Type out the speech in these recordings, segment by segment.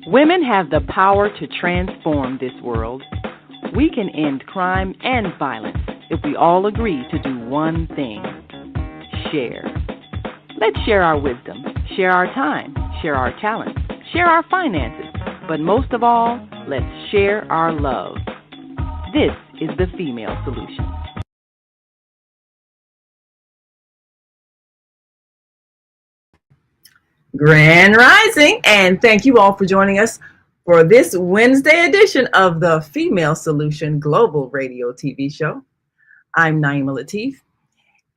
Women have the power to transform this world. We can end crime and violence if we all agree to do one thing: share. Let's share our wisdom, share our time, share our talents, share our finances, but most of all, let's share our love. This is the Female Solution. Grand Rising, and thank you all for joining us for this Wednesday edition of the Female Solution Global Radio TV show. I'm Naima Latif,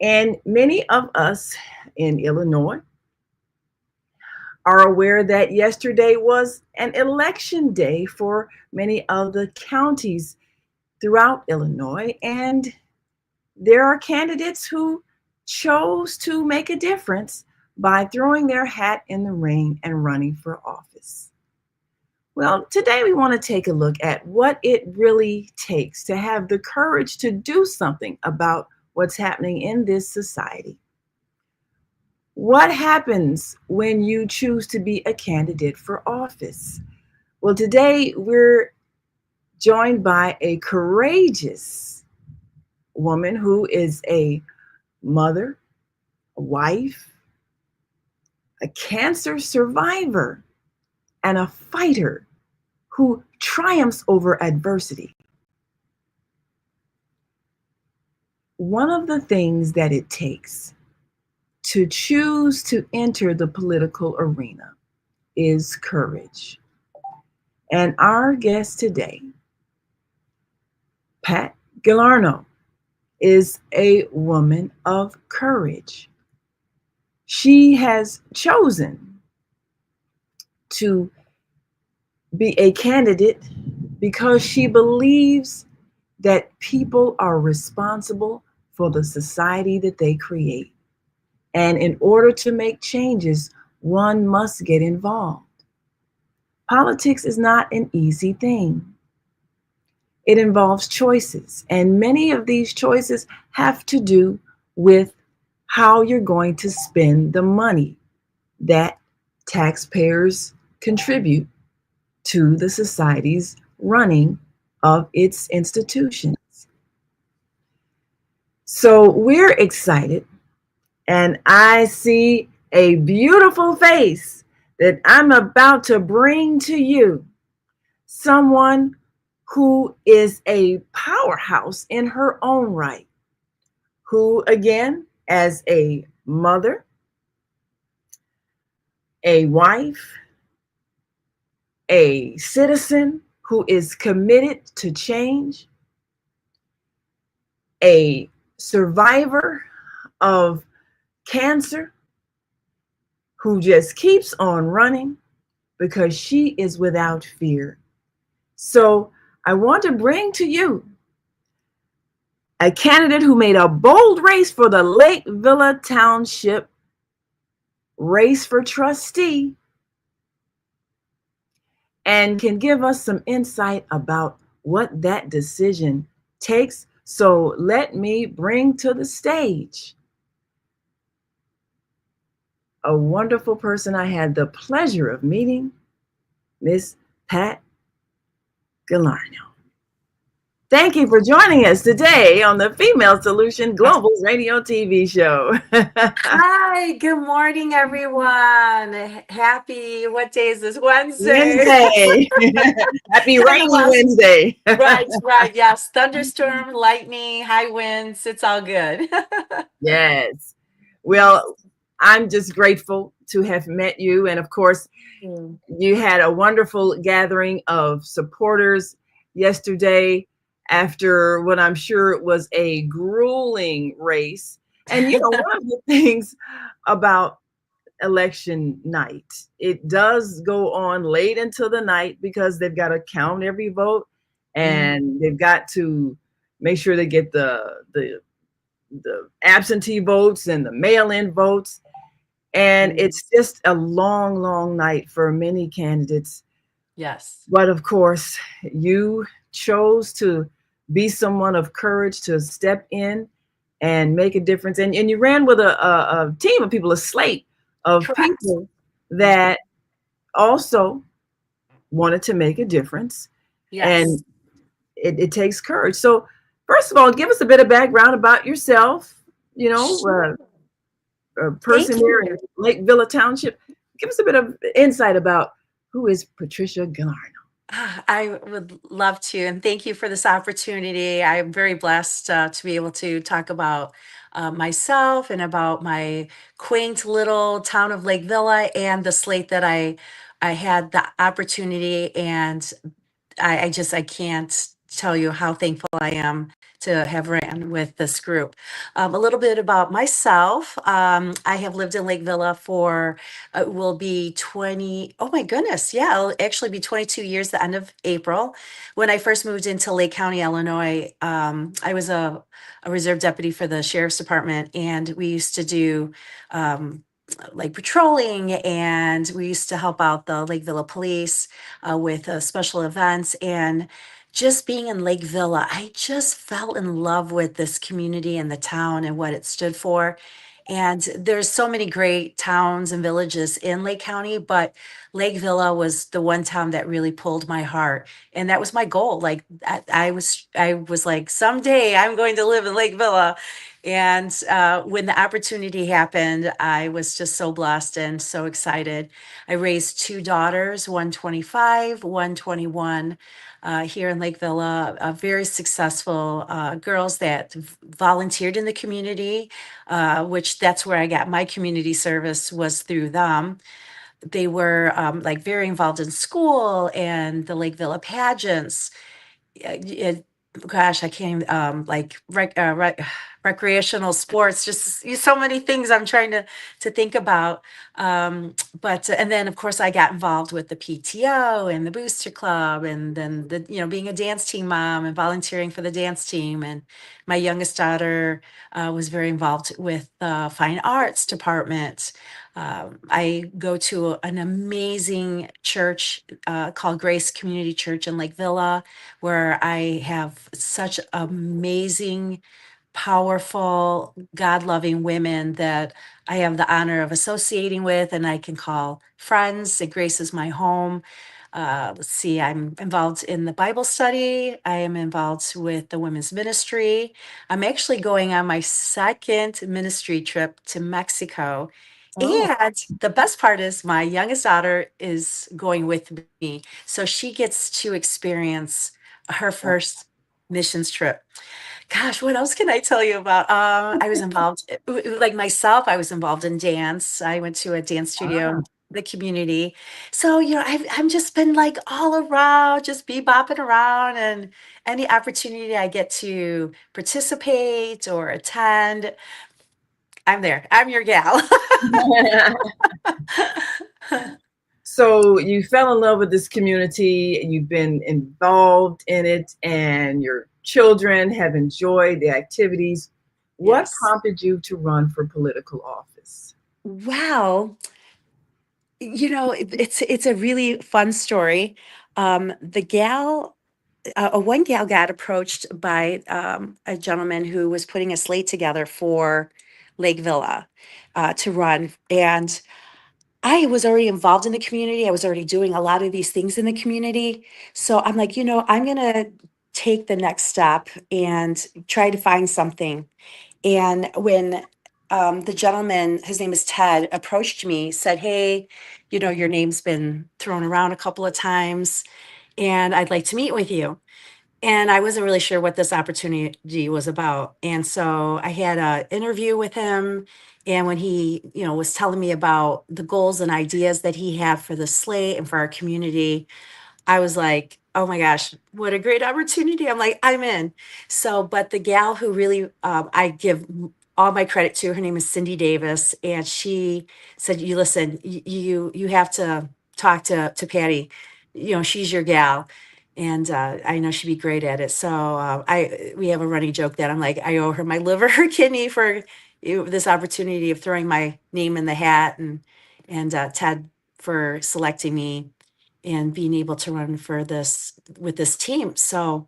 and many of us in Illinois are aware that yesterday was an election day for many of the counties throughout Illinois, and there are candidates who chose to make a difference by throwing their hat in the ring and running for office. Well, today we want to take a look at what it really takes to have the courage to do something about what's happening in this society. What happens when you choose to be a candidate for office? Well, today we're joined by a courageous woman who is a mother, a wife, a cancer survivor, and a fighter who triumphs over adversity. One of the things that it takes to choose to enter the political arena is courage. And our guest today, Pat Gallarneau, is a woman of courage. She has chosen to be a candidate because she believes that people are responsible for the society that they create. And in order to make changes, one must get involved. Politics is not an easy thing. It involves choices, and many of these choices have to do with how you're going to spend the money that taxpayers contribute to the society's running of its institutions. So we're excited, and I see a beautiful face that I'm about to bring to you. Someone who is a powerhouse in her own right, who, again, as a mother, a wife, a citizen who is committed to change, a survivor of cancer who just keeps on running because she is without fear. So I want to bring to you a candidate who made a bold race for the Lake Villa Township race for trustee and can give us some insight about what that decision takes. So let me bring to the stage a wonderful person I had the pleasure of meeting, Miss Pat Gallarneau. Thank you for joining us today on the Female Solution Global Radio TV show. Hi, good morning, everyone. Happy, what day is this? Wednesday. Wednesday. Happy rainy Wednesday. Right. Yes. Thunderstorm, lightning, high winds. It's all good. Yes. Well, I'm just grateful to have met you. And of course, you had a wonderful gathering of supporters yesterday after what I'm sure was a grueling race. And, you know, one of the things about election night, it does go on late into the night because they've got to count every vote and they've got to make sure they get the absentee votes and the mail-in votes. And it's just a long, long night for many candidates. Yes. But of course, you chose to be someone of courage to step in and make a difference. And you ran with a team of people, a slate of people that also wanted to make a difference. And Yes. it takes courage. So, first of all, give us a bit of background about yourself. You know, Sure. a person Thank here in you. Lake Villa Township. Give us a bit of insight about who is Patricia Gallarneau. I would love to, and thank you for this opportunity. I'm very blessed to be able to talk about myself and about my quaint little town of Lake Villa and the slate that I had the opportunity, and I can't tell you how thankful I am to have ran with this group. A little bit about myself. I have lived in Lake Villa for will be 20. Oh my goodness, yeah, it'll actually be 22 years the end of April. When I first moved into Lake County, Illinois, I was a reserve deputy for the sheriff's department, and we used to do like patrolling, and we used to help out the Lake Villa police with special events. And just being in Lake Villa, I just fell in love with this community and the town and what it stood for. And there's so many great towns and villages in Lake County, but Lake Villa was the one town that really pulled my heart. And that was my goal. Like I was like, someday I'm going to live in Lake Villa. And when the opportunity happened, I was just so blessed and so excited. I raised two daughters, one 25, one 21, here in Lake Villa, very successful girls that volunteered in the community, which that's where I got my community service was through them. They were like very involved in school and the Lake Villa pageants. It, gosh, I can't like recreational sports, just so many things I'm trying to think about. But and then of course I got involved with the PTO and the Booster Club, and then the being a dance team mom and volunteering for the dance team. And my youngest daughter was very involved with the fine arts department. I go to an amazing church called Grace Community Church in Lake Villa, where I have such amazing, powerful, God loving women that I have the honor of associating with, and I can call friends. It graces my home. Let's see, I'm involved in the Bible study. I am involved with the women's ministry. I'm actually going on my second ministry trip to Mexico. Oh, And the best part is my youngest daughter is going with me. So she gets to experience her first missions trip. Gosh, what else can I tell you about? I was involved, like myself, I was involved in dance. I went to a dance studio in wow. the community. So, I'm just been like all around, just be bopping around, and any opportunity I get to participate or attend, I'm there. I'm your gal. So you fell in love with this community, and you've been involved in it, and your children have enjoyed the activities. What Yes. prompted you to run for political office? Wow. It's a really fun story. The gal one gal got approached by a gentleman who was putting a slate together for Lake Villa to run. And I was already involved in the community. I was already doing a lot of these things in the community. So I'm like, I'm going to take the next step and try to find something. And when the gentleman, his name is Ted, approached me, said, "Hey, your name's been thrown around a couple of times, and I'd like to meet with you." And I wasn't really sure what this opportunity was about. And so I had an interview with him. And when he, was telling me about the goals and ideas that he had for the slate and for our community, I was like, oh my gosh, what a great opportunity. I'm like, I'm in. So, but the gal who really I give all my credit to, her name is Cindy Davis. And she said, you listen, you have to talk to Patty. She's your gal. And I know she'd be great at it. So we have a running joke that I'm like, I owe her my liver, her kidney for this opportunity of throwing my name in the hat, and Ted for selecting me and being able to run for this with this team. So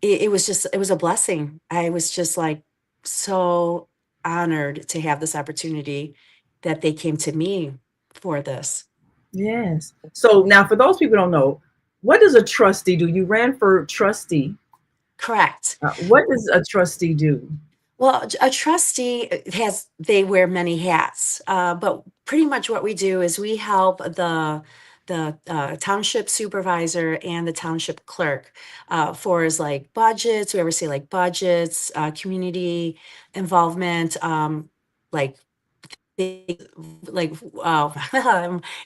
it was a blessing. I was just like so honored to have this opportunity that they came to me for this. Yes. So now, for those people who don't know, what does a trustee do? You ran for trustee. Correct. What does a trustee do? Well, a trustee they wear many hats, but pretty much what we do is we help the township supervisor and the township clerk for is like budgets. We ever say like budgets, community involvement, like they like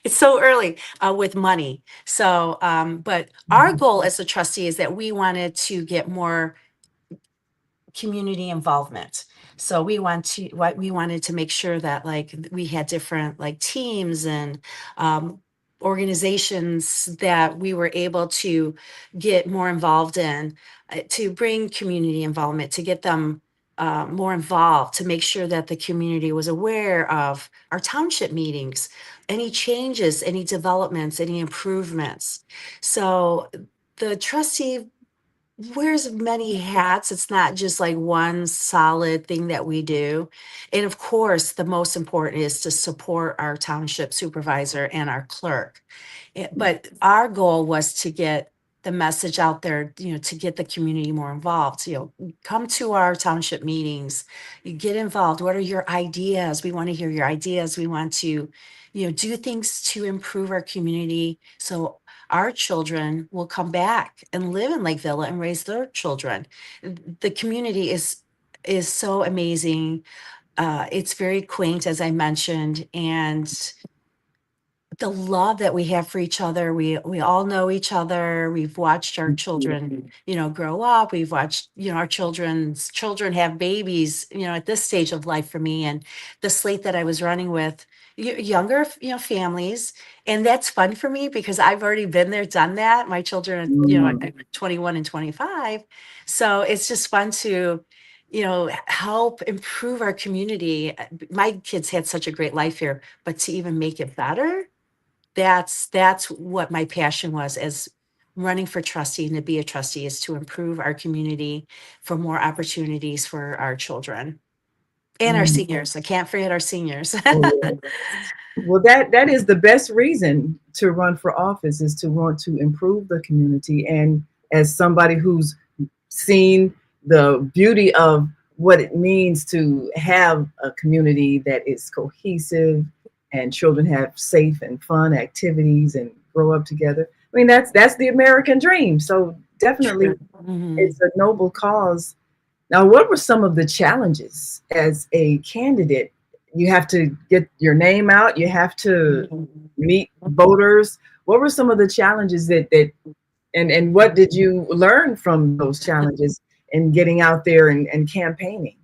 it's so early with money. So, but our goal as a trustee is that we wanted to get more community involvement. So we wanted to make sure that like we had different like teams and organizations that we were able to get more involved in, to bring community involvement, to get them more involved, to make sure that the community was aware of our township meetings, any changes, any developments, any improvements. So the trustee wears many hats. It's not just like one solid thing that we do. And of course, the most important is to support our township supervisor and our clerk. But our goal was to get the message out there, to get the community more involved. Come to our township meetings, you get involved. What are your ideas? We want to hear your ideas. We want to, do things to improve our community. So our children will come back and live in Lake Villa and raise their children. The community is so amazing. It's very quaint, as I mentioned, and the love that we have for each other. We all know each other. We've watched our children, grow up. We've watched, our children's children have babies, at this stage of life for me. And the slate that I was running with younger, families. And that's fun for me because I've already been there, done that. My children, are 21 and 25. So it's just fun to, help improve our community. My kids had such a great life here, but to even make it better, that's what my passion was as running for trustee and to be a trustee, is to improve our community for more opportunities for our children and our Mm. seniors. I can't forget our seniors. Oh, yeah. Well, that is the best reason to run for office, is to want to improve the community. And as somebody who's seen the beauty of what it means to have a community that is cohesive and children have safe and fun activities and grow up together. I mean, that's the American dream. So definitely True. Mhm. it's a noble cause. Now, what were some of the challenges as a candidate? You have to get your name out, you have to meet voters. What were some of the challenges and what did you learn from those challenges in getting out there and campaigning?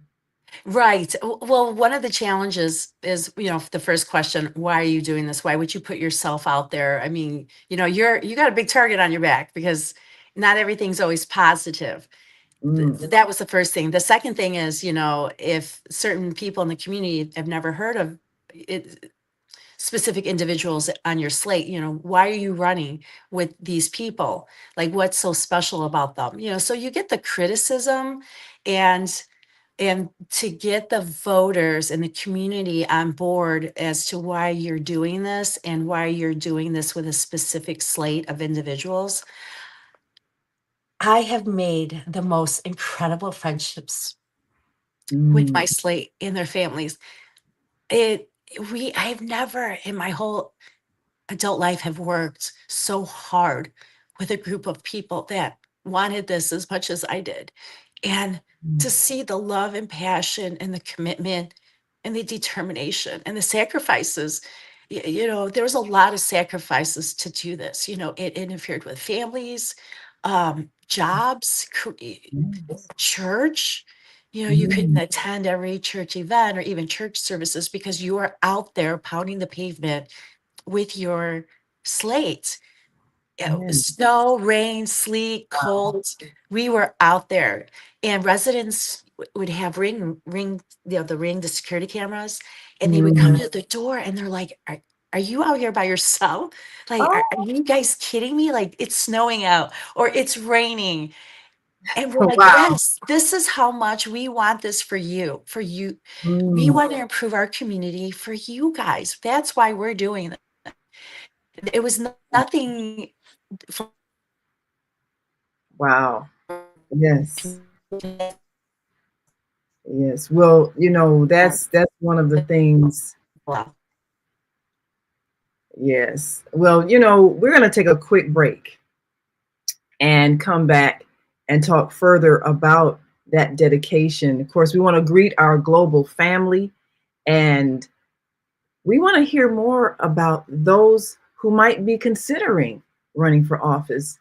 Right. Well, one of the challenges is, the first question, why are you doing this? Why would you put yourself out there? I mean, you got a big target on your back because not everything's always positive. Mm, That was the first thing. The second thing is, if certain people in the community have never heard of it, specific individuals on your slate, why are you running with these people? Like, what's so special about them? So you get the criticism, and to get the voters and the community on board as to why you're doing this and why you're doing this with a specific slate of individuals. I have made the most incredible friendships with mm, my slate and their families. It I've never in my whole adult life have worked so hard with a group of people that wanted this as much as I did. And to mm. see the love and passion and the commitment and the determination and the sacrifices, there was a lot of sacrifices to do this. It interfered with families, jobs, Yes. church. You couldn't Mm, attend every church event or even church services because you were out there pounding the pavement with your slate. yes. Snow, rain, sleet, Wow. cold. We were out there, and residents would have the security cameras, and they would come Mm. to the door, and they're like, "Are you out here by yourself? Like, are Oh, you guys kidding me? Like, it's snowing out or it's raining." And we're like, wow. yes, this is how much we want this for you, for you. We Mm, want to improve our community for you guys. That's why we're doing this. it was nothing for Wow. Yes. Yes. Well, that's one of the things. well, Yes. Well, we're going to take a quick break and come back and talk further about that dedication. Of course, we want to greet our global family, and we want to hear more about those who might be considering running for office,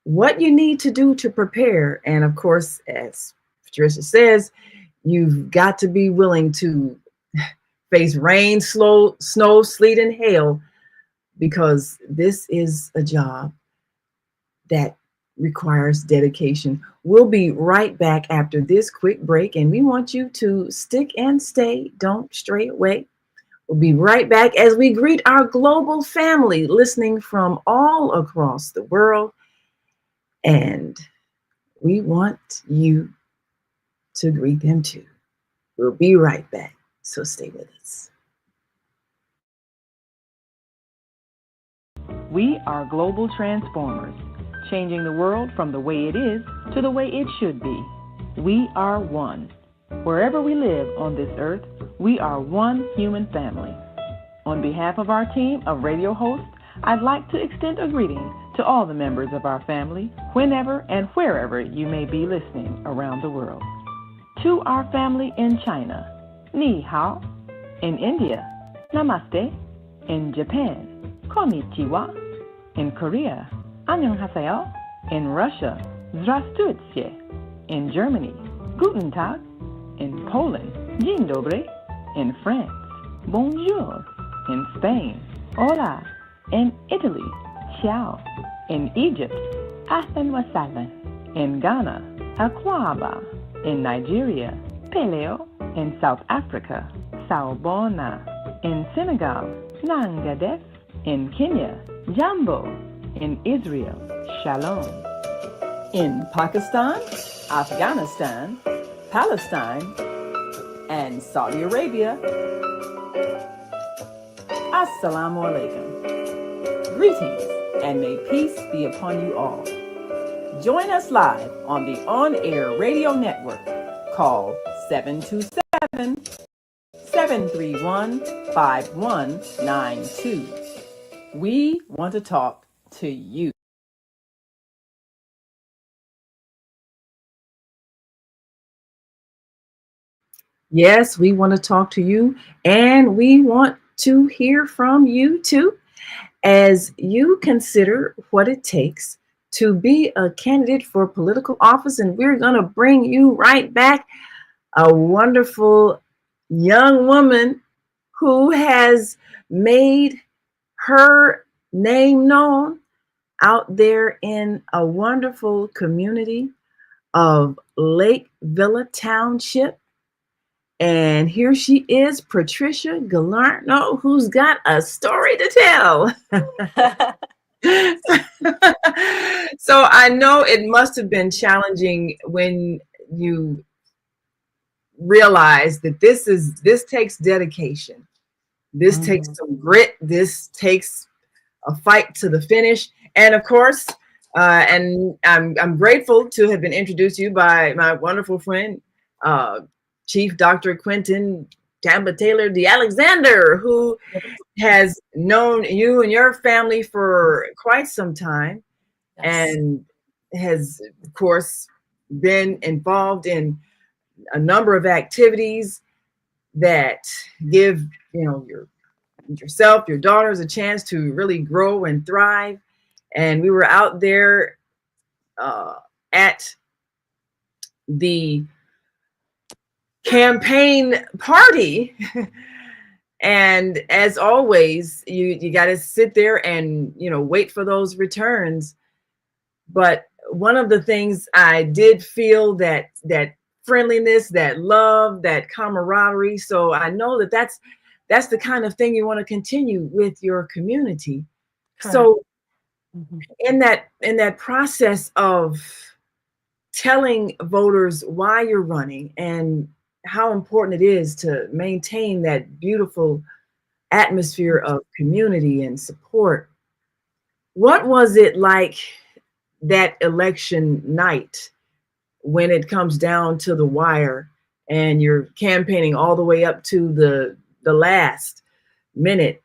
what you need to do to prepare. And of course, as Patricia says, you've got to be willing to face rain, snow, sleet, and hail, because this is a job that requires dedication. We'll be right back after this quick break, and we want you to stick and stay. Don't stray away. We'll be right back as we greet our global family listening from all across the world, and we want you to greet them too. We'll be right back, so stay with us. We are global transformers, changing the world from the way it is to the way it should be. We are one. Wherever we live on this earth, we are one human family. On behalf of our team of radio hosts, I'd like to extend a greeting to all the members of our family, whenever and wherever you may be listening around the world. To our family in China, Ni Hao. In India, Namaste. In Japan, Konnichiwa. In Korea, Annyeonghaseyo. In Russia, Здравствуйте. In Germany, Guten Tag. In Poland, Dzień dobry. In France, Bonjour. In Spain, Hola. In Italy, Ciao. In Egypt, Ahlan wa sahlan. In Ghana, Akwaba. In Nigeria, Peleo. In South Africa, Sawubona. In Senegal, Nangadef. In Kenya, Jambo. In Israel, Shalom. In Pakistan, Afghanistan, Palestine, and Saudi Arabia, Assalamu alaikum. Greetings, and may peace be upon you all. Join us live on the on-air radio network. Call 727-731-5192. We want to talk to you. Yes, we want to talk to you, and we want to hear from you too, as you consider what it takes to be a candidate for political office. And we're going to bring you right back a wonderful young woman who has made her name known out there in a wonderful community of Lake Villa Township. And here she is, Patricia Gallarneau, who's got a story to tell. So I know it must have been challenging when you realize that this takes dedication. This takes some grit. This takes a fight to the finish. And of course, and I'm grateful to have been introduced to you by my wonderful friend, Chief Dr. Quentin Tamba Taylor DeAlexander, who has known you and your family for quite some time. Yes. And has, of course, been involved in a number of activities that give, yourself, your daughters a chance to really grow and thrive. And we were out there at the campaign party. And as always, you got to sit there and, wait for those returns. But one of the things I did feel that friendliness, that love, that camaraderie. So I know that's the kind of thing you want to continue with your community. Correct. So in that process of telling voters why you're running and how important it is to maintain that beautiful atmosphere of community and support, What was it like that election night when it comes down to the wire and you're campaigning all the way up to the last minute?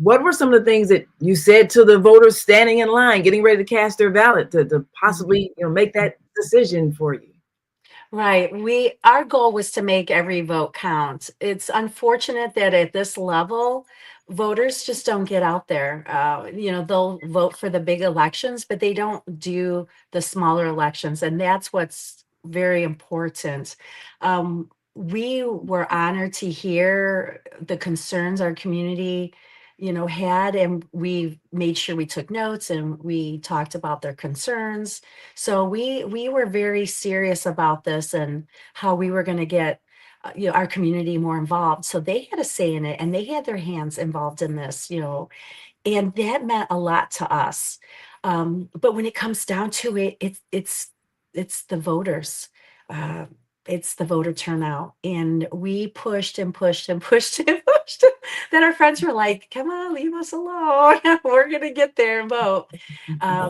What were some of the things that you said to the voters standing in line, getting ready to cast their ballot to possibly, make that decision for you? Right. Our goal was to make every vote count. It's unfortunate that at this level, voters just don't get out there. They'll vote for the big elections, but they don't do the smaller elections, and that's what's very important. We were honored to hear the concerns our community, had, and we made sure we took notes and we talked about their concerns. So we were very serious about this and how we were going to get our community more involved. So they had a say in it and they had their hands involved in this, and that meant a lot to us. But when it comes down to it, it's the voters. Uh, it's the voter turnout, and we pushed and pushed and pushed and pushed. Then our friends were like, "Come on, leave us alone. We're gonna get there and vote."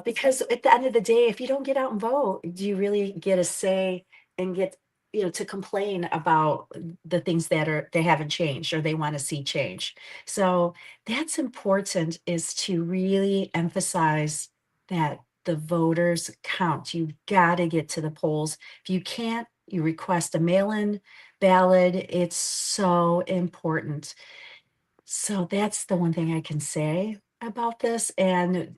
Because at the end of the day, if you don't get out and vote, do you really get a say and get to complain about the things they haven't changed or they want to see change? So that's important, is to really emphasize that the voters count. You got to get to the polls. If you can't, you request a mail-in ballot. It's so important. So that's the one thing I can say about this. And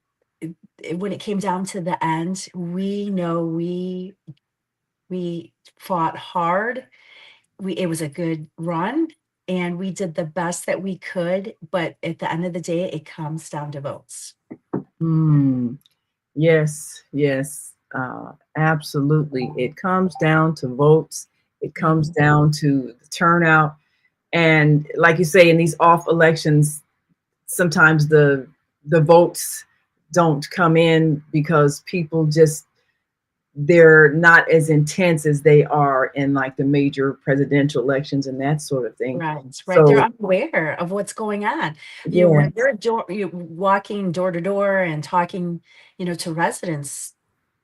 when it came down to the end, we know we fought hard. It was a good run, and we did the best that we could. But at the end of the day, it comes down to votes. Mm, yes, yes, absolutely. It comes down to votes. It comes down to the turnout. And like you say, in these off elections, sometimes the votes don't come in because people just, they're not as intense as they are in like the major presidential elections and that sort of thing. Right, right. They're So unaware of what's going on. yeah. When you're walking door to door and talking, to residents,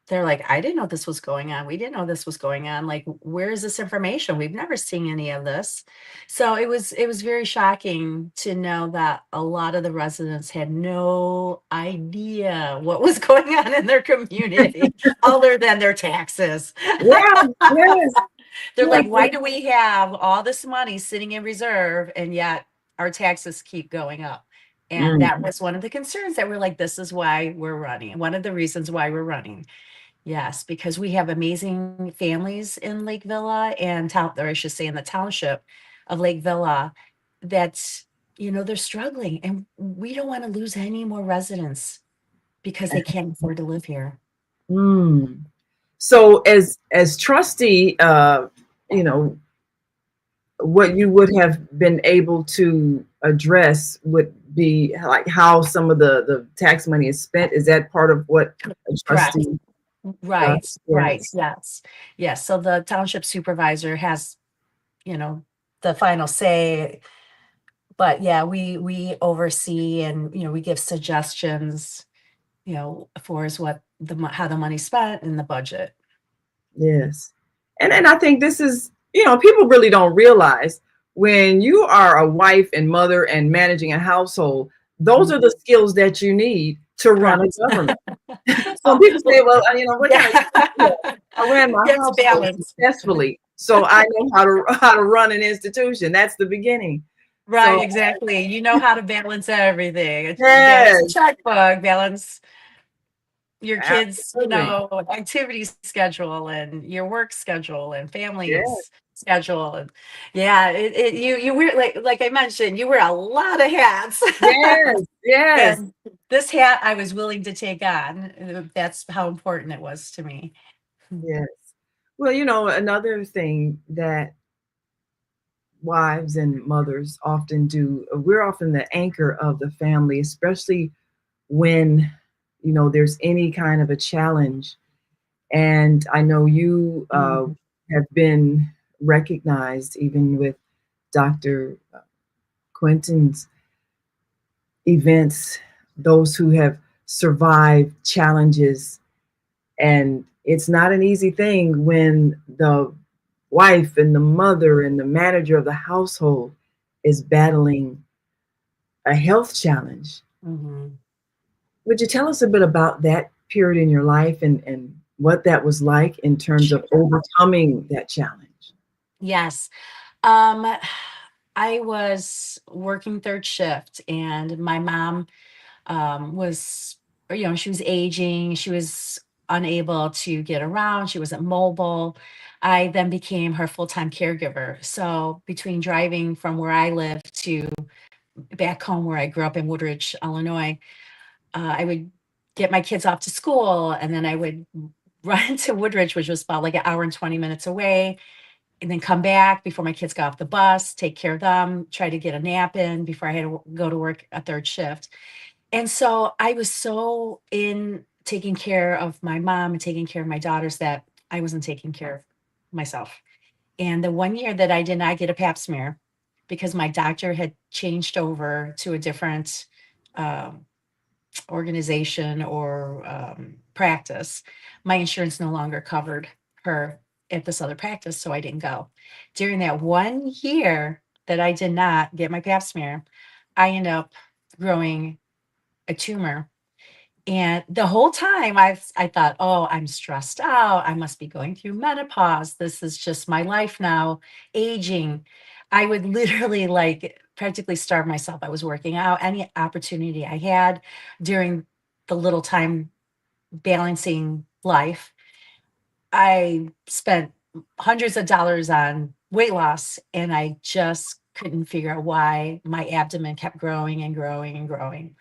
they're like, I didn't know this was going on. We didn't know this was going on. Like, where is this information? We've never seen any of this. So it was very shocking to know that a lot of the residents had no idea what was going on in their community other than their taxes. Yeah, yes, They're yes. like, why do we have all this money sitting in reserve and yet our taxes keep going up? And Mm, that was one of the concerns that we're like, this is why we're running. One of the reasons why we're running. Yes, because we have amazing families in Lake Villa and or I should say in the township of Lake Villa, that, they're struggling, and we don't want to lose any more residents because they can't afford to live here. mm. So as trustee, you know, what you would have been able to address would be like how some of the tax money is spent. Is that part of what a Correct. trustee Right, does? right, Yes. yes. Yes, so the township supervisor has, the final say, but yeah, we oversee and, we give suggestions, for as what how the money's spent in the budget. Yes. And I think this is, people really don't realize when you are a wife and mother and managing a household, those are the skills that you need to run a Correct. government. Some Oh, people say, well, well, what kind of, yeah. I ran my Yes, household balance. successfully, so I know how to run an institution. That's the beginning. Right, So exactly. You know how to balance everything. Balance the yes, checkbook, balance your kids, absolutely. activity schedule and your work schedule and Yes, family's schedule. And yeah, you wear, like I mentioned, you wear a lot of hats. yes, yes, And this hat I was willing to take on. That's how important it was to me. yes. Well, another thing that wives and mothers often do, we're often the anchor of the family, especially when there's any kind of a challenge. And I know you Mhm. have been recognized even with Dr. Quentin's events, those who have survive challenges. And it's not an easy thing when the wife and the mother and the manager of the household is battling a health challenge. Mm-hmm. Would you tell us a bit about that period in your life and what that was like in terms of overcoming that challenge? Yes. I was working third shift, and my mom was, she was aging. She was unable to get around. She wasn't mobile. I then became her full-time caregiver. So between driving from where I live to back home where I grew up in Woodridge, Illinois, I would get my kids off to school, and then I would run to Woodridge, which was about like an hour and 20 minutes away, and then come back before my kids got off the bus, take care of them, try to get a nap in before I had to go to work a third shift. And so I was so in taking care of my mom and taking care of my daughters that I wasn't taking care of myself. And the one year that I did not get a pap smear because my doctor had changed over to a different um, organization or practice, my insurance no longer covered her at this other practice, so I didn't go. During that one year that I did not get my pap smear, I ended up growing a tumor. And the whole time I thought, oh, I'm stressed out. I must be going through menopause. This is just my life now, aging. I would literally like practically starve myself. I was working out any opportunity I had during the little time balancing life. I spent hundreds of dollars on weight loss, and I just couldn't figure out why my abdomen kept growing and growing and growing.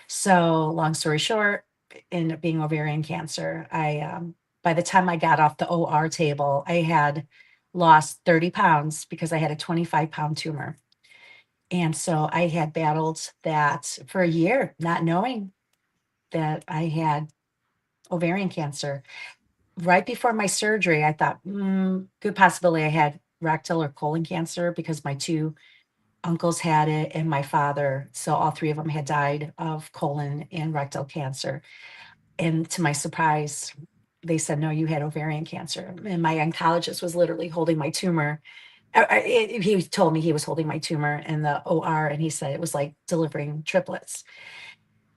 So, long story short, ended up being ovarian cancer. By the time I got off the OR table, I had lost 30 pounds because I had a 25-pound tumor. And so I had battled that for a year, not knowing that I had ovarian cancer. Right before my surgery, I thought, good possibility I had rectal or colon cancer because my two uncles had it and my father. So all three of them had died of colon and rectal cancer. And to my surprise, they said, no, you had ovarian cancer. And my oncologist was literally holding my tumor. He told me he was holding my tumor in the OR, and he said it was like delivering triplets.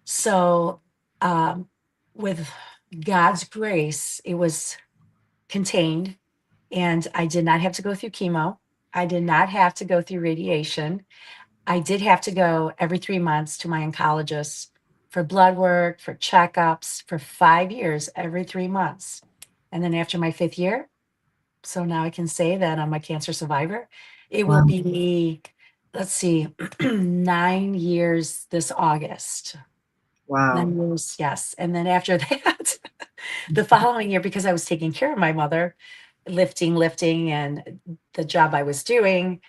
So, with God's grace, it was contained, and I did not have to go through chemo. I did not have to go through radiation. I did have to go every 3 months to my oncologist for blood work, for checkups, for 5 years, every 3 months. And then after my fifth year, so now I can say that I'm a cancer survivor. It will Wow. be, let's see, 9 years this August. Wow. 9 years, yes. And then after that, the following year, because I was taking care of my mother, lifting, and the job I was doing,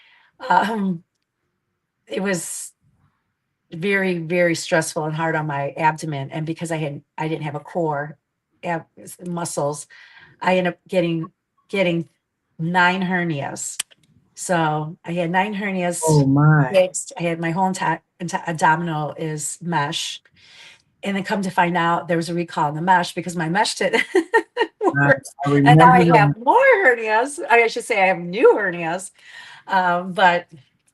um, it was very, very stressful and hard on my abdomen. And because I didn't have a core muscles, I ended up getting 9 hernias. So I had 9 hernias Oh my. fixed. I had my whole entire abdominal is mesh. And then come to find out there was a recall on the mesh because my mesh didn't I, work. I And now I remember that. have more hernias. I should say I have new hernias. But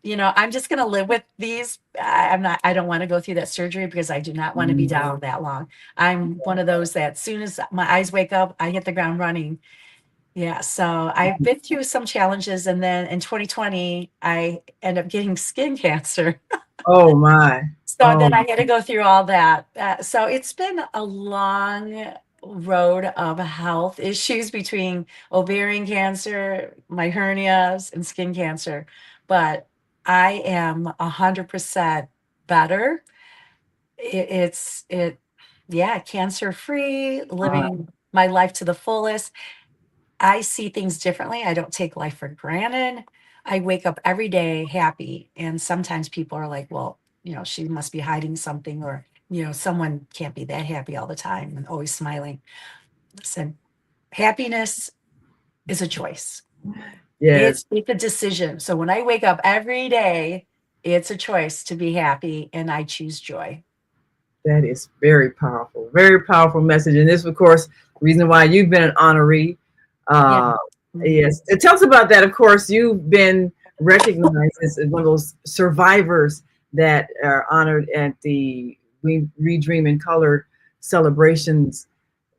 I'm just going to live with these. I don't want to go through that surgery because I do not want to be down that long. I'm one of those that as soon as my eyes wake up, I hit the ground running. Yeah. So I've been through some challenges. And then in 2020, I end up getting skin cancer. Oh my. So Oh, then I had to go through all that. So it's been a long road of health issues between ovarian cancer, my hernias, and skin cancer. But I am 100% better. Yeah, cancer free, my. living my life to the fullest. I see things differently. I don't take life for granted. I wake up every day happy. And sometimes people are like, well, she must be hiding something, or, someone can't be that happy all the time and always smiling. Listen, happiness is a choice. Yes. It's a decision. So when I wake up every day, it's a choice to be happy, and I choose joy. That is very powerful message. And this, of course, the reason why you've been an honoree. Yeah. Uh, yes. Tell us about that. Of course, you've been recognized as one of those survivors that are honored at the We Dream in Color celebrations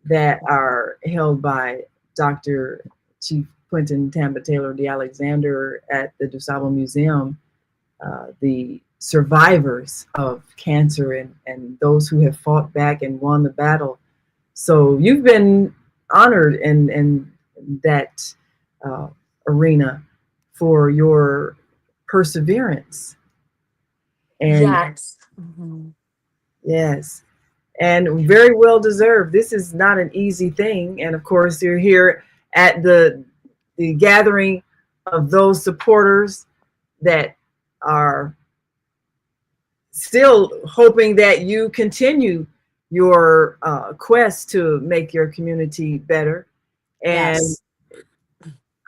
that are held by Dr. Chief Quentin Tamba Taylor de Alexander at the DuSable Museum. The survivors of cancer and those who have fought back and won the battle. So you've been honored in that uh, arena for your perseverance. And Yes. Mhm. yes, and very well deserved. This is not an easy thing. And of course, you're here at the gathering of those supporters that are still hoping that you continue your quest to make your community better. And Yes.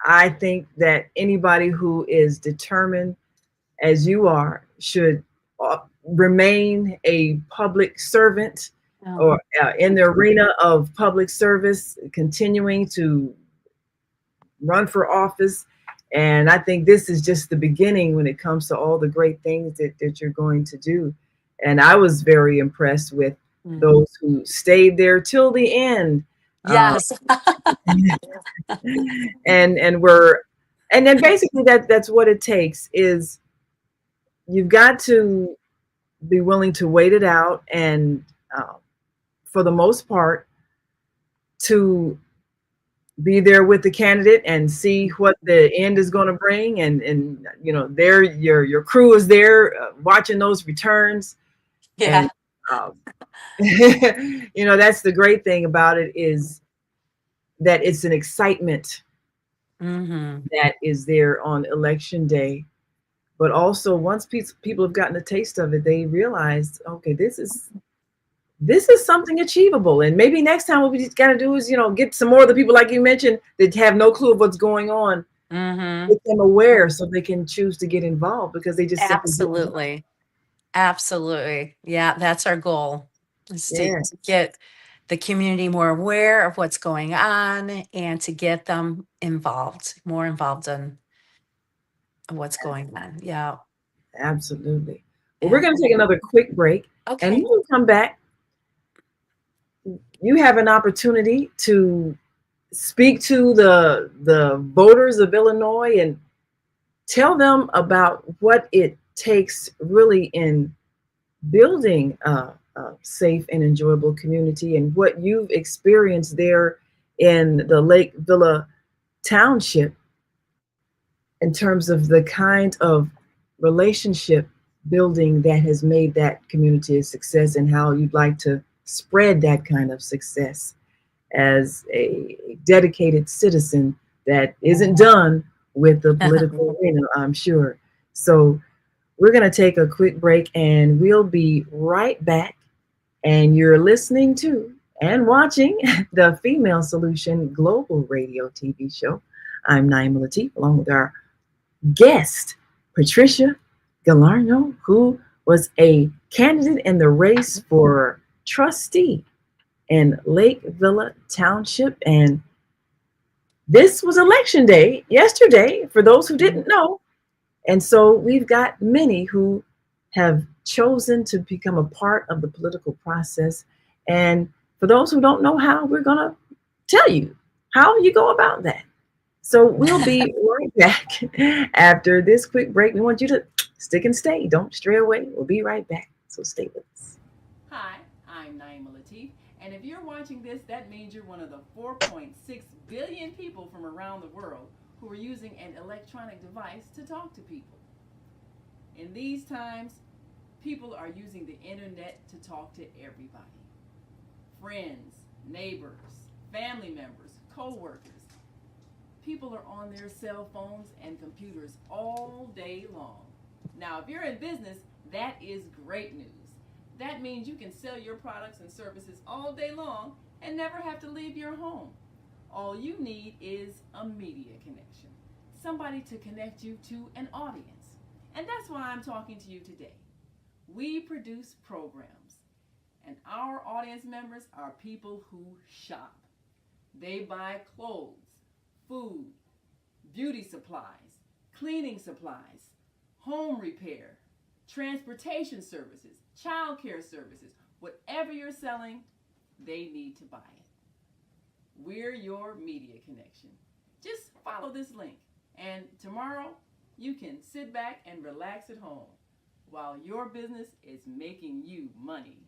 I think that anybody who is determined as you are should remain a public servant Oh, or in the arena of public service, continuing to run for office. And I think this is just the beginning when it comes to all the great things that you're going to do. And I was very impressed with mm. those who stayed there till the end. Uh, Yes. and were, and then basically that's what it takes is you've got to be willing to wait it out and for the most part to be there with the candidate and see what the end is going to bring and you know there your crew is there watching those returns and Yeah. um, you know that's the great thing about it is that it's an excitement Hmm. that is there on election day, but also once people have gotten a taste of it they realize okay this is something achievable. And maybe next time what we just got to do is, you know, get some more of the people like you mentioned that have no clue of what's going on, Hmm. make them aware so they can choose to get involved because they just simply didn't know. Absolutely. Absolutely. Yeah, that's our goal is Yeah, to get the community more aware of what's going on and to get them involved, more involved in what's going on. Yeah. absolutely. Well, we're Yeah. going to take another quick break. And when Okay. we come back, you have an opportunity to speak to the voters of Illinois and tell them about what it takes really in building a safe and enjoyable community and what you've experienced there in the Lake Villa Township in terms of the kind of relationship building that has made that community a success and how you'd like to spread that kind of success as a dedicated citizen that isn't done with the political arena, I'm sure. So we're going to take a quick break and we'll be right back. And you're listening to and watching the Female Solution Global Radio TV show. I'm Naima Latif, along with our guest, Patricia Gallarneau, who was a candidate in the race for trustee in Lake Villa Township. And this was election day yesterday, for those who didn't know. And so we've got many who have chosen to become a part of the political process. And for those who don't know how, we're going to tell you how you go about that. So we'll be right back after this quick break. We want you to stick and stay. Don't stray away. We'll be right back. So stay with us. Hi, I'm Naima Latif. And if you're watching this, that means you're one of the 4.6 billion people from around the world who are using an electronic device to talk to people. In these times, people are using the internet to talk to everybody. Friends, neighbors, family members, co-workers. People are on their cell phones and computers all day long. Now, if you're in business, that is great news. That means you can sell your products and services all day long and never have to leave your home. All you need is a media connection, somebody to connect you to an audience. And that's why I'm talking to you today. We produce programs, And our audience members are people who shop. They buy clothes, food, beauty supplies, cleaning supplies, home repair, transportation services, child care services. Whatever you're selling, they need to buy it. We're your media connection. Just follow this link, and tomorrow you can sit back and relax at home while your business is making you money.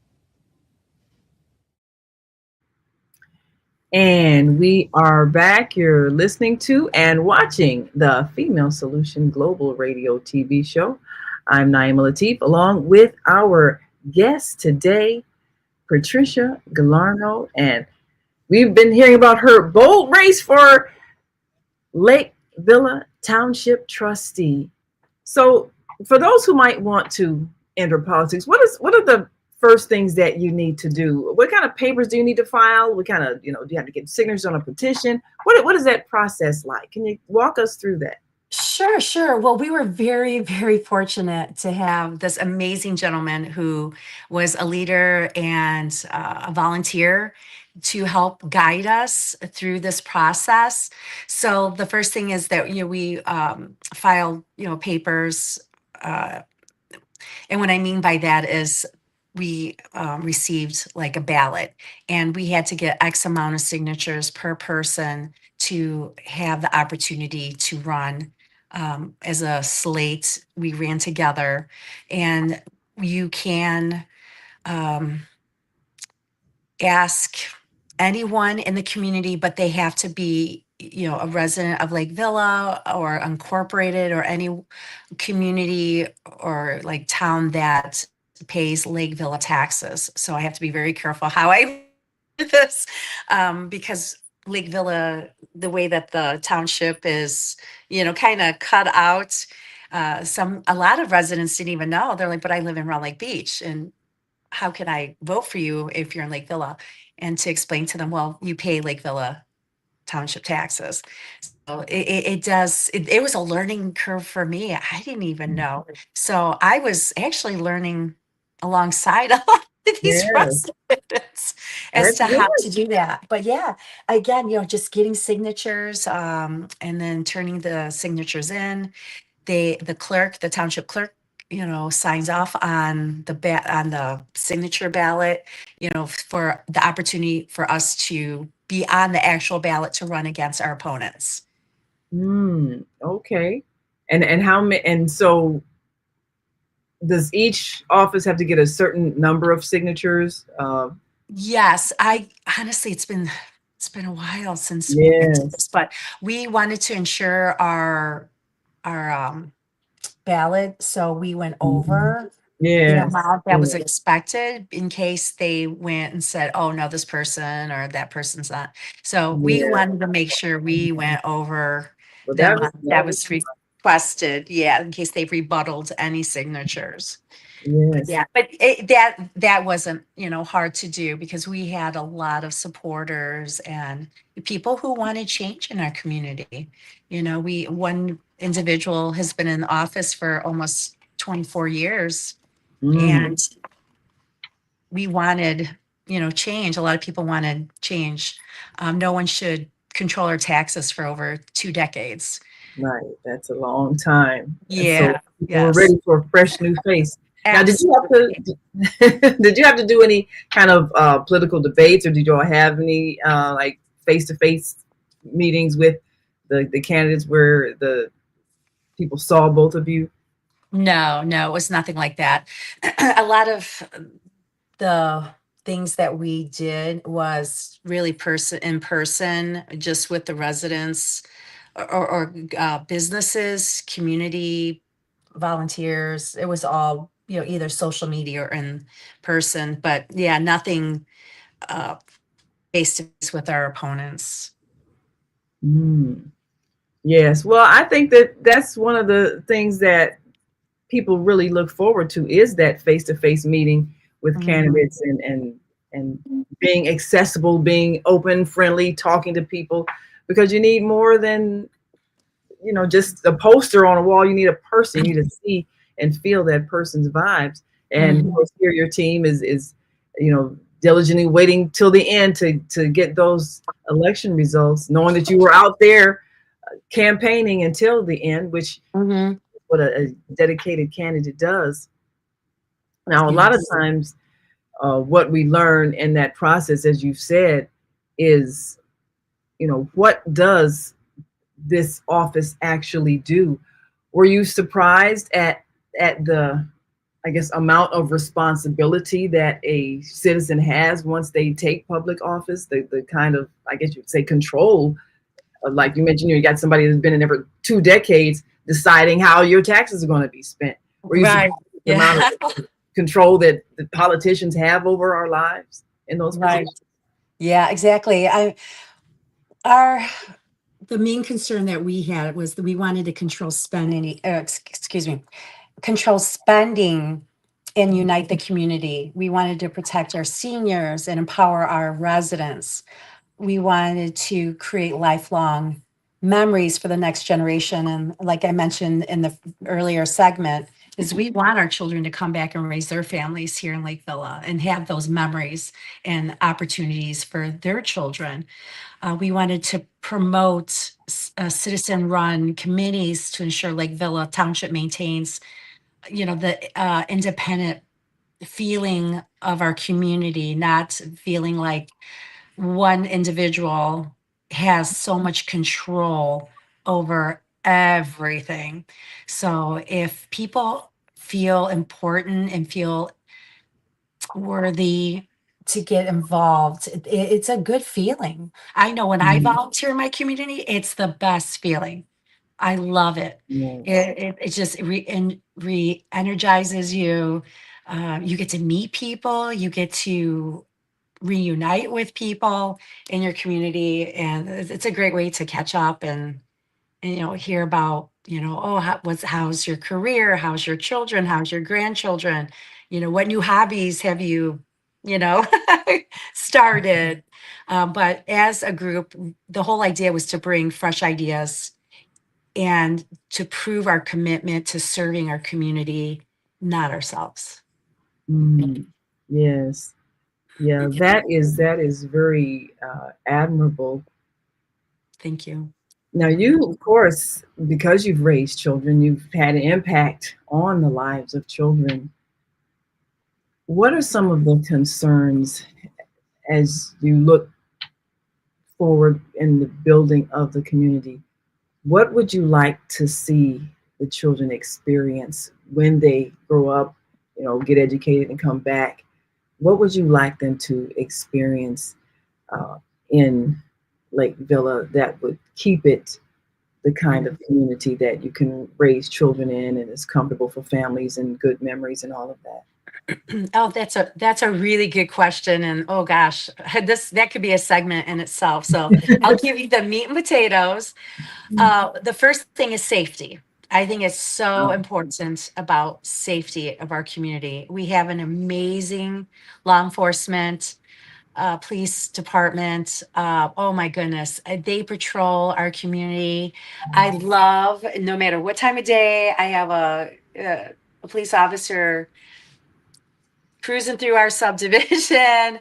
And we are back. You're listening to and watching the Female Solution Global Radio TV show. I'm Naima Latif, along with our guest today, Patricia Gallarneau, and we've been hearing about her bold race for Lake Villa Township Trustee. So, for those who might want to enter politics, what are the first things that you need to do? What kind of papers do you need to file? What kind of, do you have to get signatures on a petition? What is that process like? Can you walk us through that? Sure, sure. Well, we were very, very fortunate to have this amazing gentleman who was a leader and a volunteer to help guide us through this process. So the first thing is that we file papers, and what I mean by that is we received like a ballot, and we had to get X amount of signatures per person to have the opportunity to run as a slate. We ran together, and you can ask anyone in the community, but they have to be, a resident of Lake Villa or incorporated or any community or like town that pays Lake Villa taxes. So I have to be very careful how I do this, because Lake Villa, the way that the township is, kind of cut out, a lot of residents didn't even know. They're like, but I live in Round Lake Beach, and how can I vote for you if you're in Lake Villa? And to explain to them, well, you pay Lake Villa township taxes. So it was a learning curve for me. I didn't even know. So I was actually learning alongside a lot of these Yes, residents as that's to how good. to do that. But yeah, again, just getting signatures, and then turning the signatures in. The township clerk, signs off on the signature ballot, for the opportunity for us to be on the actual ballot to run against our opponents. Okay. And how many? And so, does each office have to get a certain number of signatures? Yes, I honestly, it's been a while since we did Yes. this, but we wanted to ensure our ballot, so we went over the Yes. amount that was expected in case they went and said, oh no, this person or that person's not. So we Yeah. wanted to make sure we went over Well, the that was amount that was requested, in case they rebutted any signatures. yes. Yeah, but that wasn't, hard to do, because we had a lot of supporters and people who wanted change in our community. One individual has been in office for almost 24 years, and we wanted, change. A lot of people wanted change. No one should control our taxes for over 2 decades. Right. That's a long time. And so Yeah, people were yes, ready for a fresh new face. Now, did you absolutely. have to did you have to do any kind of political debates, or did you all have any like face-to-face meetings with the candidates where the people saw both of you? No, it was nothing like that. A lot of the things that we did was really in person, just with the residents or businesses, community volunteers. It was all, either social media or in person, but yeah, nothing face to face with our opponents. Yes. Well, I think that's one of the things that people really look forward to, is that face-to-face meeting with candidates, and being accessible, being open, friendly, talking to people, because you need more than just a poster on a wall. You need a person. You need to see and feel that person's vibes. And of course, here your team is diligently waiting till the end to get those election results, knowing that you were out there campaigning until the end, which Hmm. what a dedicated candidate does. Now, a lot of Yes. times, what we learn in that process, as you've said, is what does this office actually do? Were you surprised at the, I guess, amount of responsibility that a citizen has once they take public office? The kind of, I guess you'd say, control. Like you mentioned, you got somebody that's been in there for 2 decades deciding how your taxes are going to be spent. Were you surprised Right. at the amount Yeah. of control that the politicians have over our lives in those Right. positions? Yeah, exactly. Our the main concern that we had was that we wanted to control spending, excuse me, control spending and unite the community. We wanted to protect our seniors and empower our residents. We wanted to create lifelong memories for the next generation. And like I mentioned in the earlier segment, is we want our children to come back and raise their families here in Lake Villa and have those memories and opportunities for their children. We wanted to promote citizen-run committees to ensure Lake Villa Township maintains, the independent feeling of our community, not feeling like one individual has so much control over everything. So if people feel important and feel worthy to get involved, it's a good feling. I know when I Mhm. volunteer in my community, it's the best feeling. I love it. Yes. It just re-energizes you. You get to meet people, you get to reunite with people in your community, and it's a great way to catch up and hear about, oh, how's your career, how's your children, how's your grandchildren, what new hobbies have you you know started. But as a group, the whole idea was to bring fresh ideas and to prove our commitment to serving our community, not ourselves. Mm, yes. Yeah, that is very admirable. Thank you. Now, you, of course, because you've raised children, you've had an impact on the lives of children. What are some of the concerns as you look forward in the building of the community? What would you like to see the children experience when they grow up, get educated and come back? What would you like them to experience uh, in Lake Villa that would keep it the kind of community that you can raise children in and is comfortable for families and good memories and all of that? Oh, that's a really good question. And oh gosh, that could be a segment in itself. So I'll give you the meat and potatoes. The first thing is safety. I think it's so Oh, important about safety of our community. We have an amazing law enforcement, police department. Oh my goodness, they patrol our community. I love, no matter what time of day, I have a police officer cruising through our subdivision,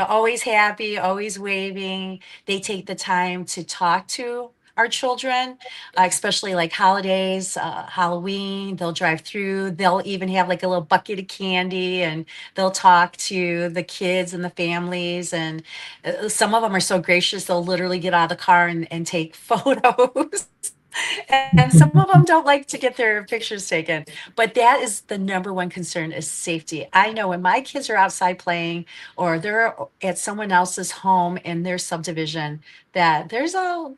always happy, always waving. They take the time to talk to our children, especially like holidays, Halloween. They'll drive through, they'll even have like a little bucket of candy and they'll talk to the kids and the families. And some of them are so gracious, they'll literally get out of the car and take photos. And some of them don't like to get their pictures taken, but that is the number one concern, is safety. I know when my kids are outside playing or they're at someone else's home in their subdivision, that there's an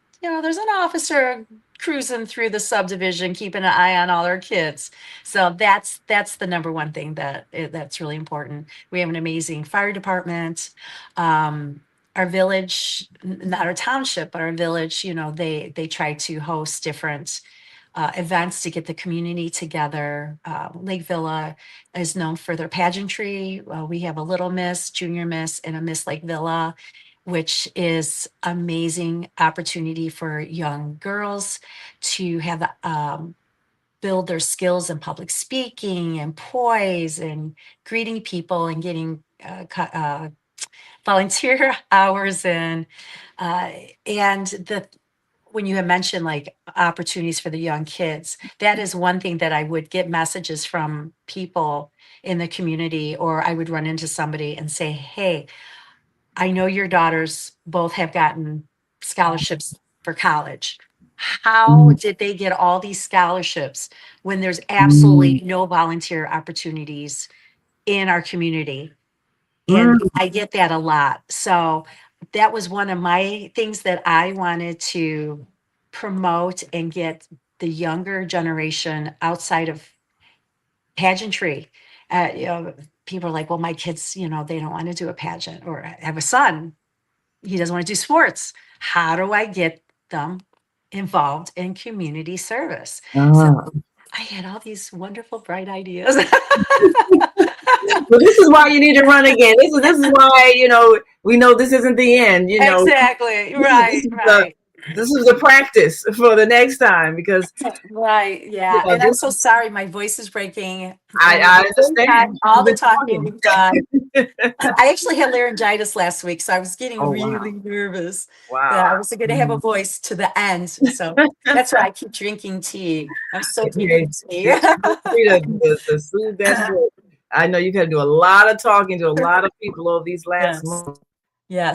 officer cruising through the subdivision keeping an eye on all our kids. So that's the number one thing that's really important. We have an amazing fire department. Our village, not our township, but our village, they try to host different events to get the community together. Lake Villa is known for their pageantry. We have a Little Miss, Junior Miss, and a Miss Lake Villa, which is amazing opportunity for young girls to have the build their skills in public speaking and poise and greeting people and getting volunteer hours in. And when you had mentioned like opportunities for the young kids, that is one thing that I would get messages from people in the community, or I would run into somebody and say, hey, I know your daughters both have gotten scholarships for college. How did they get all these scholarships when there's absolutely no volunteer opportunities in our community? And I get that a lot. So that was one of my things that I wanted to promote and get the younger generation outside of pageantry. People are like, well, my kids, they don't want to do a pageant, or I have a son, he doesn't want to do sports. How do I get them involved in community service? So I had all these wonderful, bright ideas. Well, this is why you need to run again. This is why, we know this isn't the end. Exactly. Right. This is the practice for the next time, because Right. Yeah. And I'm so sorry. My voice is breaking. I understand. All the talking we've done. I actually had laryngitis last week, so I was getting really nervous that I wasn't going to have a voice to the end. So that's why I keep drinking tea. I'm so drinking tea. To soothe that voice. I know you've had to do a lot of talking to a lot of people over these last months.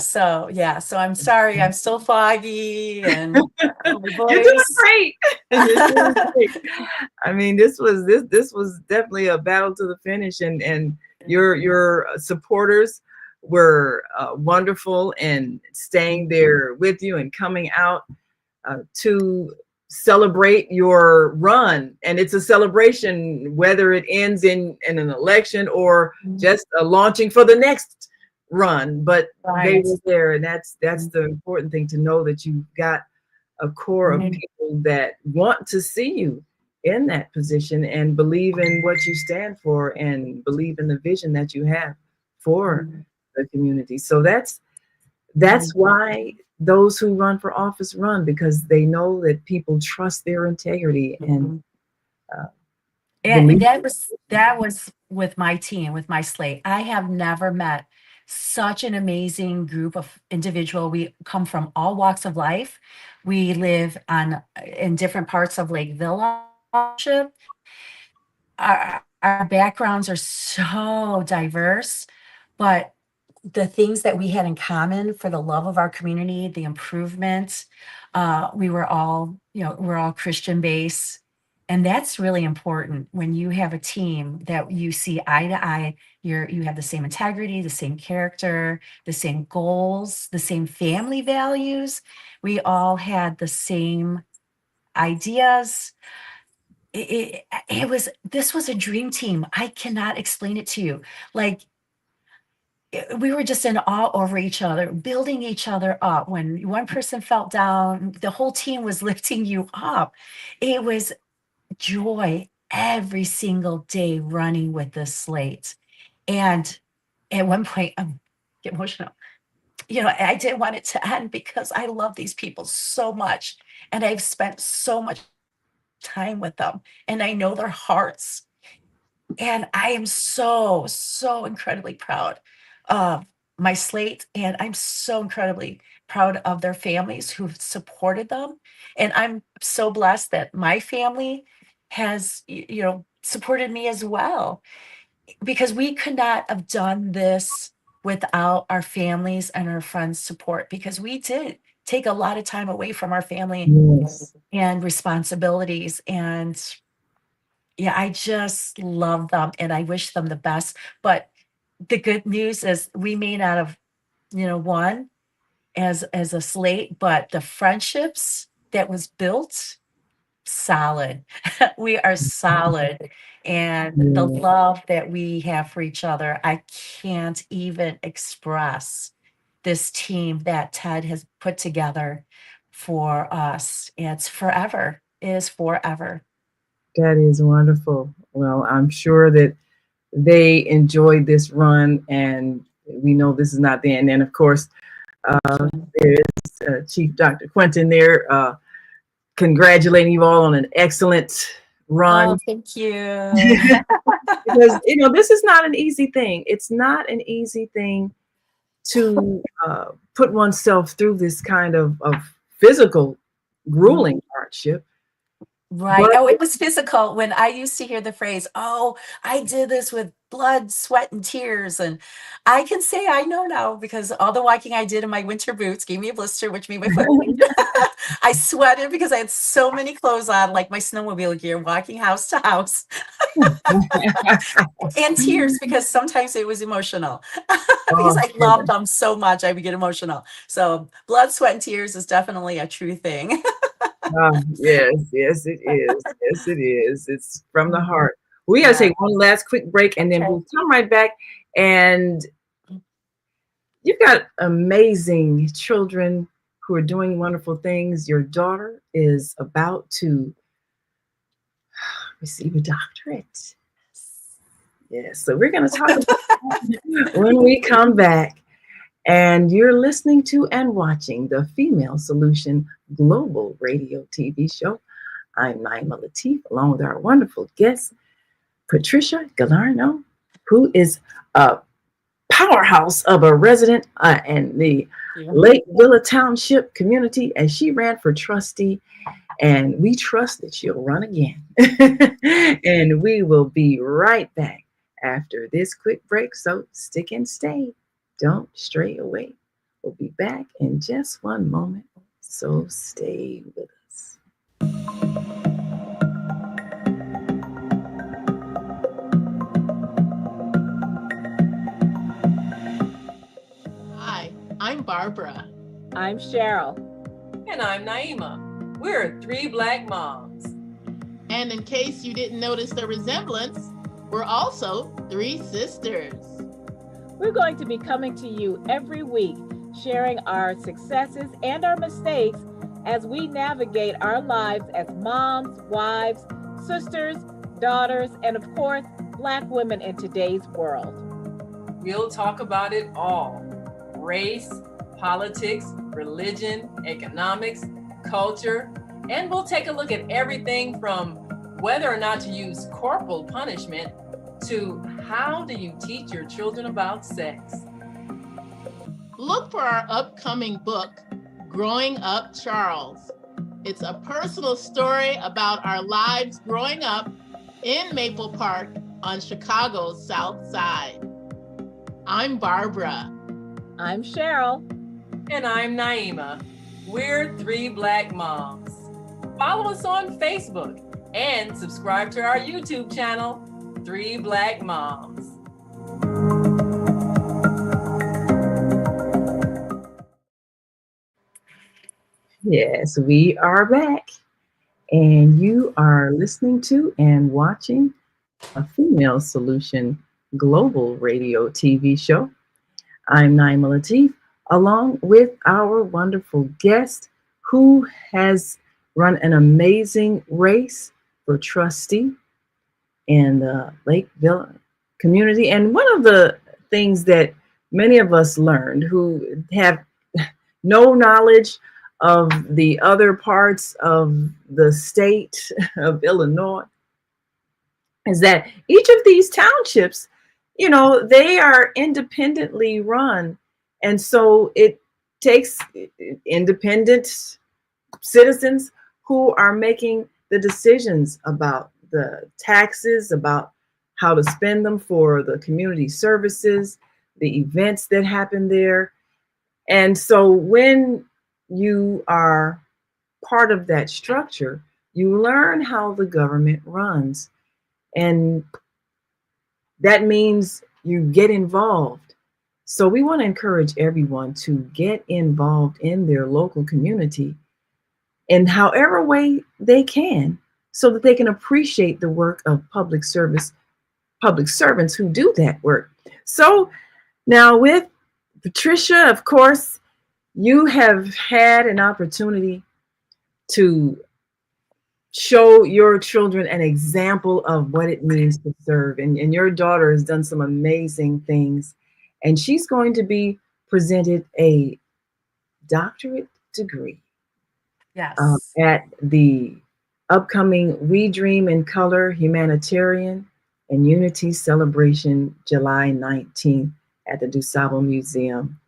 So I'm sorry, I'm still foggy, and You're doing great. I mean, this was definitely a battle to the finish, and your supporters were wonderful, and staying there with you and coming out to celebrate your run. And it's a celebration, whether it ends in an election or just launching for the next run, but they were there, and that's the important thing, to know that you've got a core of people that want to see you in that position and believe in what you stand for and believe in the vision that you have for the community. So that's why those who run for office run, because they know that people trust their integrity. And that was with my team, with my slate. I have never met such an amazing group of individuals. We come from all walks of life. We live in different parts of Lake Villa Township. Our backgrounds are so diverse, but the things that we had in common for the love of our community, the improvement, we're all Christian based. And that's really important when you have a team that you see eye to eye. You have the same integrity, the same character, the same goals, the same family values. We all had the same ideas. This was a dream team. I cannot explain it to you. Like, we were just in awe over each other, building each other up. When one person felt down, the whole team was lifting you up. It was joy every single day running with this slate. And at one point, I get emotional. I didn't want it to end, because I love these people so much, and I've spent so much time with them, and I know their hearts. And I am so, so incredibly proud of my slate, and I'm so incredibly proud of their families who've supported them. And I'm so blessed that my family has, supported me as well, because we could not have done this without our families and our friends' support, because we did take a lot of time away from our family and responsibilities. And yeah, I just love them, and I wish them the best. But the good news is we may not have, won as a slate, but the friendships that was built, solid. We are solid. And the love that we have for each other, I can't even express. This team that Ted has put together for us. It's forever. It is forever. That is wonderful. Well, I'm sure that they enjoyed this run, and we know this is not the end. And of course, there's Chief Dr. Quentin there, congratulating you all on an excellent run. Oh, thank you. Because, this is not an easy thing. It's not an easy thing to put oneself through this kind of physical, grueling hardship. Right. But Oh, it was physical when I used to hear the phrase, oh, I did this with blood, sweat, and tears. And I can say I know now because all the walking I did in my winter boots gave me a blister, which made my foot bleed. I sweated because I had so many clothes on, like my snowmobile gear, walking house to house, and tears because sometimes it was emotional because oh, I loved them so much. I would get emotional. So, blood, sweat, and tears is definitely a true thing. yes, yes, it is. Yes, it is. It's from the Mhm. heart. We got to Yeah. take one last quick break and then Okay. we'll come right back. And you've got amazing children who are doing wonderful things. Your daughter is about to receive a doctorate. Yes, so we're going to talk about that when we come back. And you're listening to and watching the Female Solution Global Radio TV show. I'm Naima Latif, along with our wonderful guest, Patricia Gallarneau, who is a powerhouse of a resident in the Yeah. Lake Villa Township community, and she ran for trustee, and we trust that she'll run again. And we will be right back after this quick break, so stick and stay. Don't stray away. We'll be back in just one moment, so stay with us. Hi, I'm Barbara. I'm Cheryl. And I'm Naima. We're three Black moms. And in case you didn't notice the resemblance, we're also three sisters. We're going to be coming to you every week, sharing our successes and our mistakes as we navigate our lives as moms, wives, sisters, daughters, and of course, Black women in today's world. We'll talk about it all: race, politics, religion, economics, culture, and we'll take a look at everything from whether or not to use corporal punishment to how do you teach your children about sex. Look for our upcoming book, Growing Up Charles. It's a personal story about our lives growing up in Maple Park on Chicago's South Side. I'm Barbara. I'm Cheryl. And I'm Naima. We're three Black moms. Follow us on Facebook and subscribe to our YouTube channel, Three Black Moms. Yes, we are back, and you are listening to and watching a Female Solution Global Radio TV show. I'm Naima Latif, along with our wonderful guest who has run an amazing race for trustee in the Lake Villa community. And one of the things that many of us learned who have no knowledge of the other parts of the state of Illinois is that each of these townships, they are independently run. And so it takes independent citizens who are making the decisions about the taxes, about how to spend them for the community services, the events that happen there. And so when you are part of that structure, you learn how the government runs. And that means you get involved. So we want to encourage everyone to get involved in their local community in however way they can, so that they can appreciate the work of public servants who do that work. So now with Patricia, of course, you have had an opportunity to show your children an example of what it means to serve. And your daughter has done some amazing things. And she's going to be presented a doctorate degree Yes. at the upcoming We Dream in Color Humanitarian and Unity Celebration, July 19th at the DuSable Museum.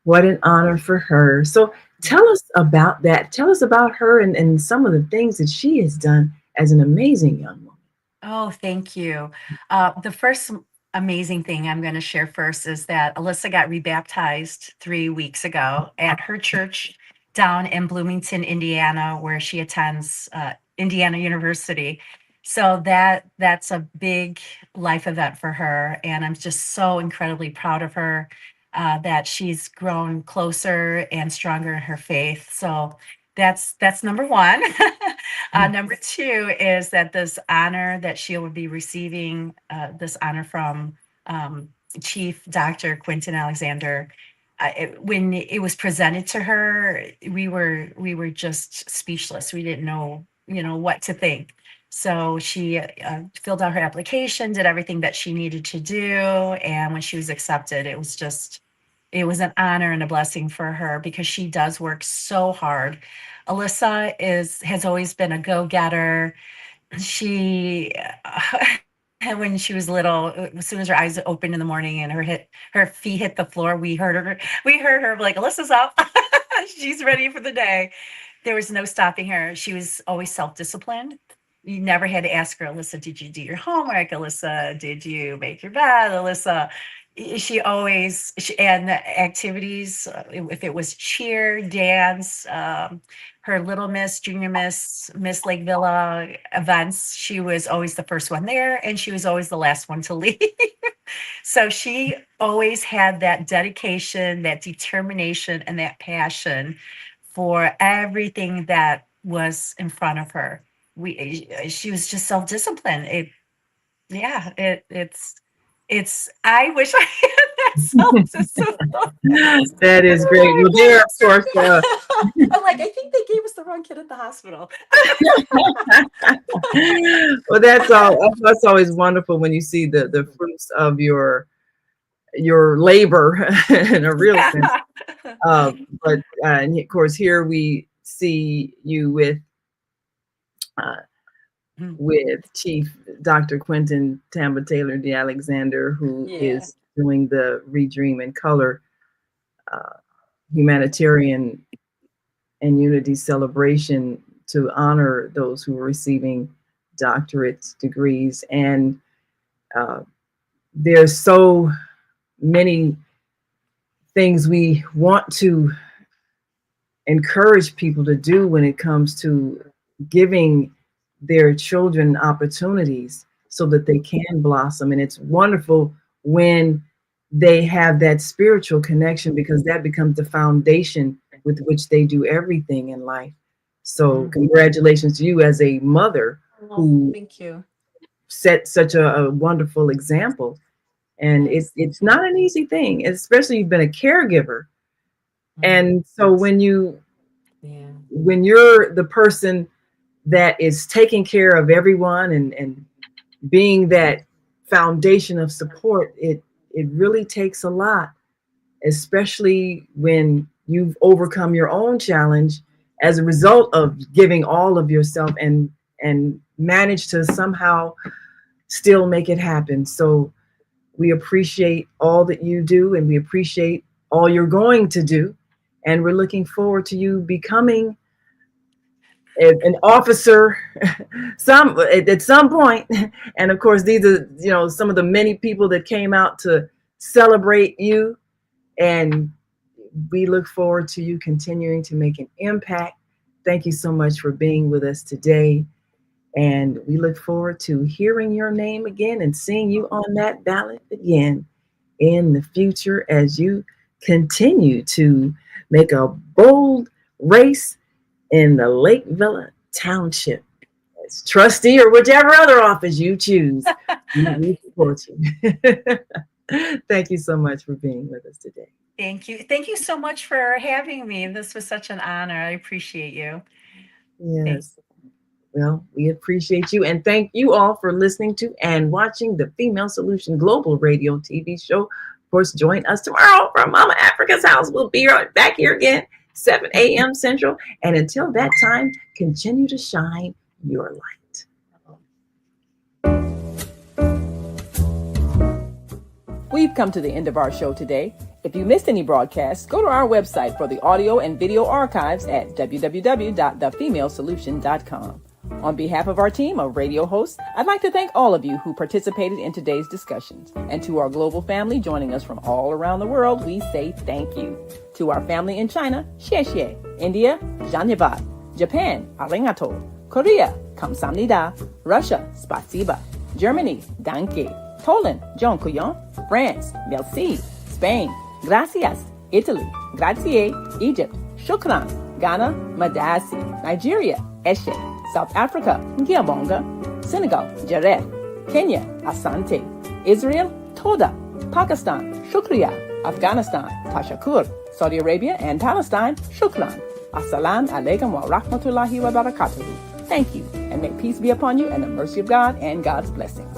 What an honor for her. So tell us about that. Tell us about her and some of the things that she has done as an amazing young woman. Oh, thank you. The first amazing thing I'm going to share first is that Alyssa got rebaptized 3 weeks ago at her church down in Bloomington, Indiana, where she attends Indiana University. So that's a big life event for her, and I'm just so incredibly proud of her that she's grown closer and stronger in her faith. So that's number one. Number two is that this honor that she will be receiving, this honor from Chief Dr. Quentin Alexander. When it was presented to her, we were just speechless. We didn't know, what to think. So she filled out her application, did everything that she needed to do, and when she was accepted, it was an honor and a blessing for her because she does work so hard. Alyssa has always been a go-getter. She when she was little, as soon as her eyes opened in the morning and her feet hit the floor, we heard her like, Alyssa's up. She's ready for the day. There was no stopping her. She was always self-disciplined. You never had to ask her, Alyssa, did you do your homework? Alyssa, did you make your bed? Alyssa, and the activities, if it was cheer, dance, her Little Miss, Junior Miss Lake Villa events, she was always the first one there, and she was always the last one to leave. So she always had that dedication, that determination, and that passion for everything that was in front of her. She was just self-disciplined. I wish I had that self-discipline. That is great. Well, there, of course. I'm like, I think they gave us the wrong kid at the hospital. Well, that's always wonderful when you see the fruits of your labor in a real sense. But and of course, here we see you with Chief Dr. Quentin Tamba Taylor de Alexander, who is doing the Redream in Color Humanitarian and Unity Celebration to honor those who are receiving doctorate degrees. And there's so many things we want to encourage people to do when it comes to giving their children opportunities so that they can blossom. And it's wonderful when they have that spiritual connection, because that becomes the foundation with which they do everything in life. So congratulations to you as a mother who thank you. set such a wonderful example. And it's not an easy thing, especially you've been a caregiver. And so when you're the person that is taking care of everyone and being that foundation of support, it really takes a lot, especially when you've overcome your own challenge as a result of giving all of yourself and manage to somehow still make it happen. So we appreciate all that you do, and we appreciate all you're going to do. And we're looking forward to you becoming an officer at some point. And of course, these are some of the many people that came out to celebrate you, and we look forward to you continuing to make an impact. Thank you so much for being with us today, and we look forward to hearing your name again and seeing you on that ballot again in the future as you continue to make a bold race in the Lake Villa Township as trustee or whichever other office you choose. We support you. Thank you so much for being with us today. Thank you. Thank you so much for having me. This was such an honor. I appreciate you. Yes. Thanks. Well, we appreciate you. And thank you all for listening to and watching the Female Solution Global Radio TV show. Of course, join us tomorrow from Mama Africa's house. We'll be back here again, 7 a.m. Central. And until that time, continue to shine your light. We've come to the end of our show today. If you missed any broadcasts, go to our website for the audio and video archives at www.thefemalesolution.com. On behalf of our team of radio hosts, I'd like to thank all of you who participated in today's discussions. And to our global family joining us from all around the world, we say thank you. To our family in China, xie xie. India, dhanyavad. Japan, arigato. Korea, kamsamnida. Russia, spasiba. Germany, danke. Poland, dziękuję. France, merci. Spain, gracias. Italy, grazie. Egypt, shukran. Ghana, madasi. Nigeria, eshe. South Africa, ngiyabonga. Senegal, jareh. Kenya, asante. Israel, toda. Pakistan, shukriya. Afghanistan, tashakur. Saudi Arabia and Palestine, shukran. Assalamu alaikum wa rahmatullahi wa barakatuhu. Thank you, and may peace be upon you and the mercy of God and God's blessings.